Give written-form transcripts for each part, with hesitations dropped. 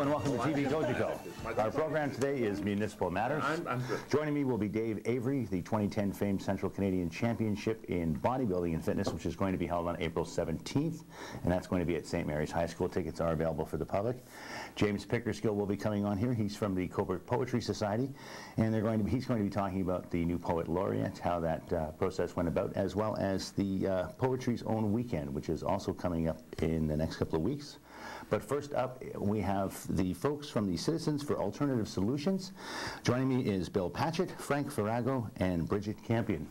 and welcome to TV Go to Go. Our program today is Municipal Matters. I'm good. Joining me will be Dave Avery, the 2010 famed Central Canadian Championship in Bodybuilding and Fitness, which is going to be held on April 17th, and that's going to be at St. Mary's High School. Tickets are available for the public. James Pickersgill will be coming on here. He's from the Cobourg Poetry Society, and he's going to be talking about the new Poet Laureate, how that process went about, as well as the Poetry's Own Weekend, which is also coming up in the next couple of weeks. But first up, we have the folks from the Citizens for Alternative Solutions. Joining me is Bill Patchett, Frank Farago, and Bridget Campion.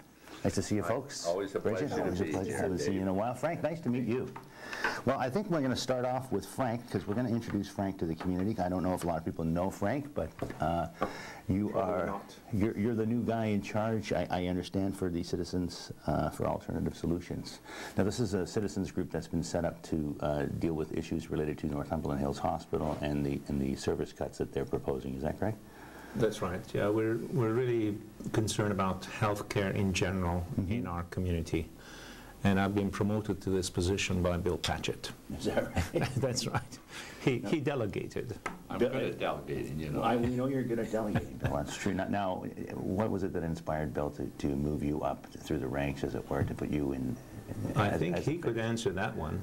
Nice to see you, folks. Always a Bridget, pleasure. Always a pleasure. Haven't seen you in a while. Frank, nice to meet you. Well, I think we're going to start off with Frank, because we're going to introduce Frank to the community. I don't know if a lot of people know Frank, but you're the new guy in charge, I understand, for the Citizens for Alternative Solutions. Now, this is a citizens group that's been set up to deal with issues related to Northumberland Hills Hospital and the service cuts that they're proposing. Is that correct? That's right. Yeah, we're really concerned about healthcare in general in our community. And I've been promoted to this position by Bill Patchett. Is that right? That's right. He delegated. I'm good at delegating, you know. We know you're good at delegating, Bill. That's true. Now, what was it that inspired Bill to move you up through the ranks, as it were, to put you in? I think he could answer that one.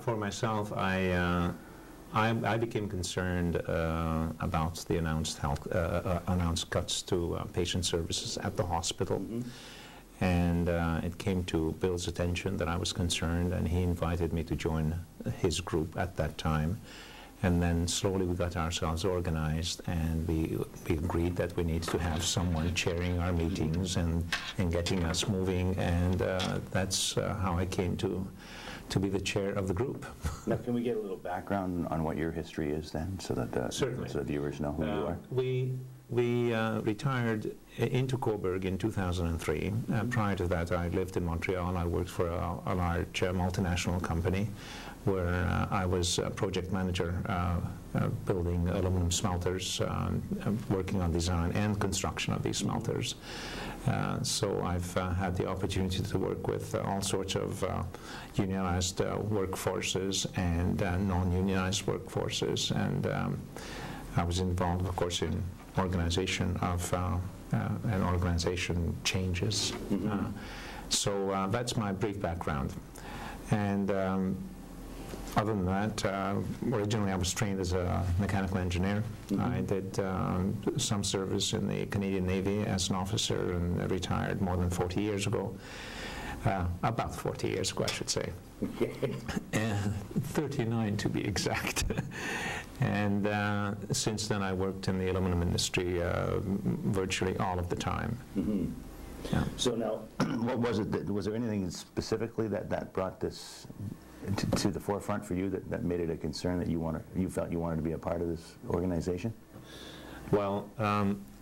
For myself, I became concerned about the announced cuts to patient services at the hospital. And it came to Bill's attention that I was concerned, and he invited me to join his group at that time. And then slowly we got ourselves organized, and we agreed that we need to have someone chairing our meetings and getting us moving, and that's how I came to be the chair of the group. Now, can we get a little background on what your history is then, so that the viewers know who you are? We retired into Cobourg in 2003. Prior to that, I lived in Montreal. I worked for a large multinational company where I was a project manager building aluminum smelters, working on design and construction of these smelters. So I've had the opportunity to work with all sorts of unionized workforces and non-unionized workforces, and I was involved, of course, in organization of and organization changes. So that's my brief background. And other than that, originally I was trained as a mechanical engineer. I did some service in the Canadian Navy as an officer and retired more than 40 years ago. About 40 years ago, I should say. 39 to be exact. And since then I worked in the aluminum industry virtually all of the time. Yeah. So now, what was it? Was there anything specifically that brought this to the forefront for you that made it a concern that you felt you wanted to be a part of this organization? Well,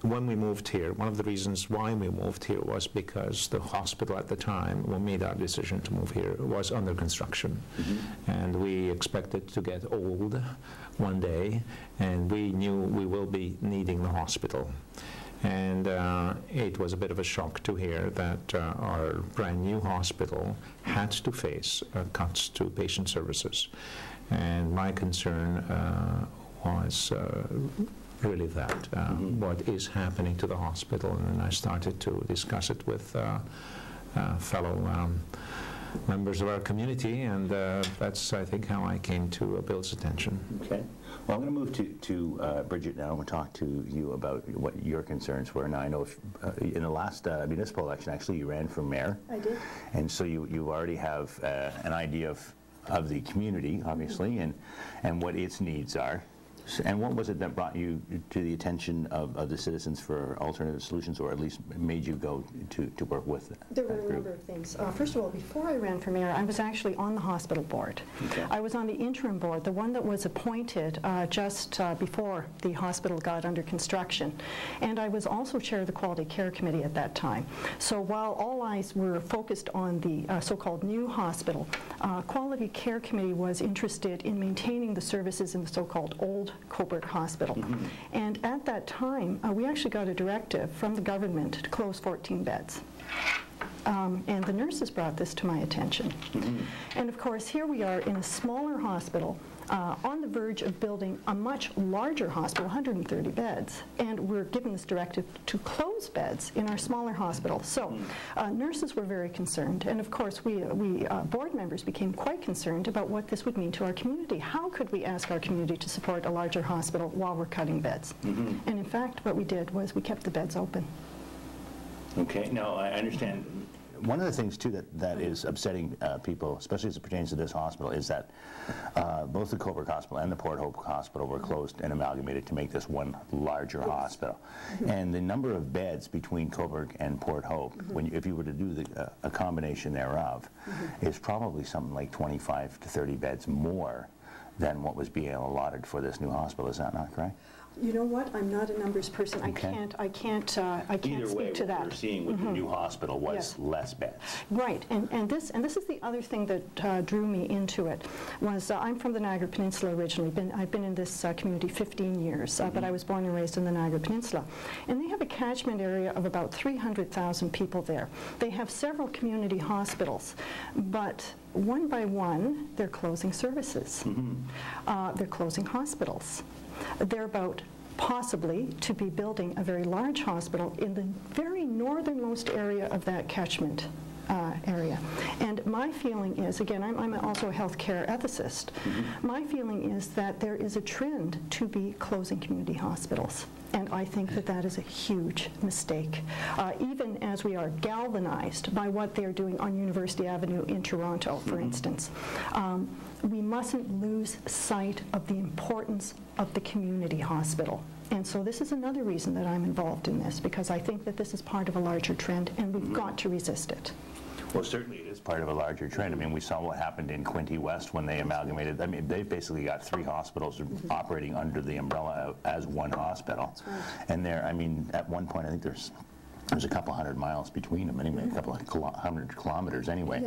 when we moved here, one of the reasons why we moved here was because the hospital at the time, when we made our decision to move here, was under construction. And we expected to get old one day, and we knew we will be needing the hospital. And it was a bit of a shock to hear that our brand new hospital had to face cuts to patient services. And my concern was really that, what is happening to the hospital, and then I started to discuss it with fellow members of our community, and that's, I think, how I came to Bill's attention. Okay. Well, I'm going to move to Bridget now and talk to you about what your concerns were. Now, I know in the last municipal election, actually, you ran for mayor. I did. And so you already have an idea of the community, obviously, and what its needs are. And what was it that brought you to the attention of the Citizens for Alternative Solutions, or at least made you go to work with that There were a number of things. First of all, before I ran for mayor, I was actually on the hospital board. Okay. I was on the interim board, the one that was appointed just before the hospital got under construction. And I was also chair of the Quality Care Committee at that time. So while all eyes were focused on the so-called new hospital, Quality Care Committee was interested in maintaining the services in the so-called old Cobourg Hospital. And at that time, we actually got a directive from the government to close 14 beds. And the nurses brought this to my attention. And of course, here we are in a smaller hospital, on the verge of building a much larger hospital, 130 beds, and we're given this directive to close beds in our smaller hospital. So nurses were very concerned, and of course we board members became quite concerned about what this would mean to our community. How could we ask our community to support a larger hospital while we're cutting beds? And in fact, what we did was we kept the beds open. Okay, no, I understand. One of the things, too, that is upsetting people, especially as it pertains to this hospital, is that both the Cobourg Hospital and the Port Hope Hospital were closed and amalgamated to make this one larger hospital. And the number of beds between Cobourg and Port Hope, if you were to do a combination thereof, is probably something like 25 to 30 beds more than what was being allotted for this new hospital. Is that not correct? You know what? I'm not a numbers person. Okay. I can't Either way, speak to that. what we're seeing with the new hospital was less beds. Right, and this is the other thing that drew me into it. Was I'm from the Niagara Peninsula originally. I've been in this community 15 years, but I was born and raised in the Niagara Peninsula, and they have a catchment area of about 300,000 people there. They have several community hospitals, but one by one, they're closing services. They're closing hospitals. They're about possibly to be building a very large hospital in the very northernmost area of that catchment area. And my feeling is, again, I'm also a healthcare ethicist, my feeling is that there is a trend to be closing community hospitals. And I think that that is a huge mistake. Even as we are galvanized by what they're doing on University Avenue in Toronto, for instance, we mustn't lose sight of the importance of the community hospital. And so this is another reason that I'm involved in this, because I think that this is part of a larger trend, and we've got to resist it. Well, certainly it is part of a larger trend. I mean, we saw what happened in Quinte West when they amalgamated. I mean, they've basically got 3 hospitals operating under the umbrella as one hospital. That's right. And there, I mean, at one point, I think there's a couple hundred miles between them, anyway, a couple of hundred kilometers anyway,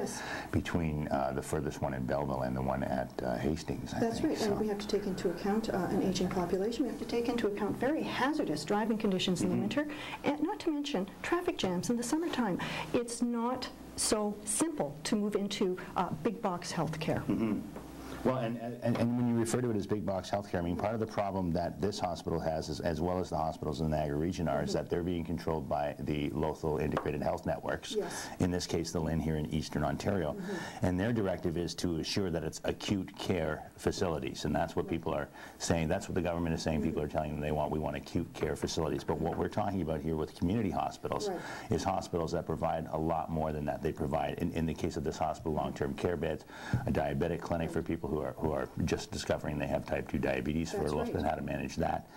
between the furthest one in Belleville and the one at Hastings, I That's think. right, and we have to take into account an aging population. We have to take into account very hazardous driving conditions in the winter, and not to mention traffic jams in the summertime. It's not so simple to move into big box healthcare. Well, and when you refer to it as big box healthcare, I mean, part of the problem that this hospital has, is, as well as the hospitals in the Niagara region are, is that they're being controlled by the local integrated health networks, in this case the LHIN here in Eastern Ontario, and their directive is to assure that it's acute care facilities, and that's what people are saying, that's what the government is saying. People are telling them we want acute care facilities, but what we're talking about here with community hospitals is hospitals that provide a lot more than that. They provide, in the case of this hospital, long-term care beds, a diabetic clinic for people who are just discovering they have type 2 diabetes, for a little bit, how to manage that.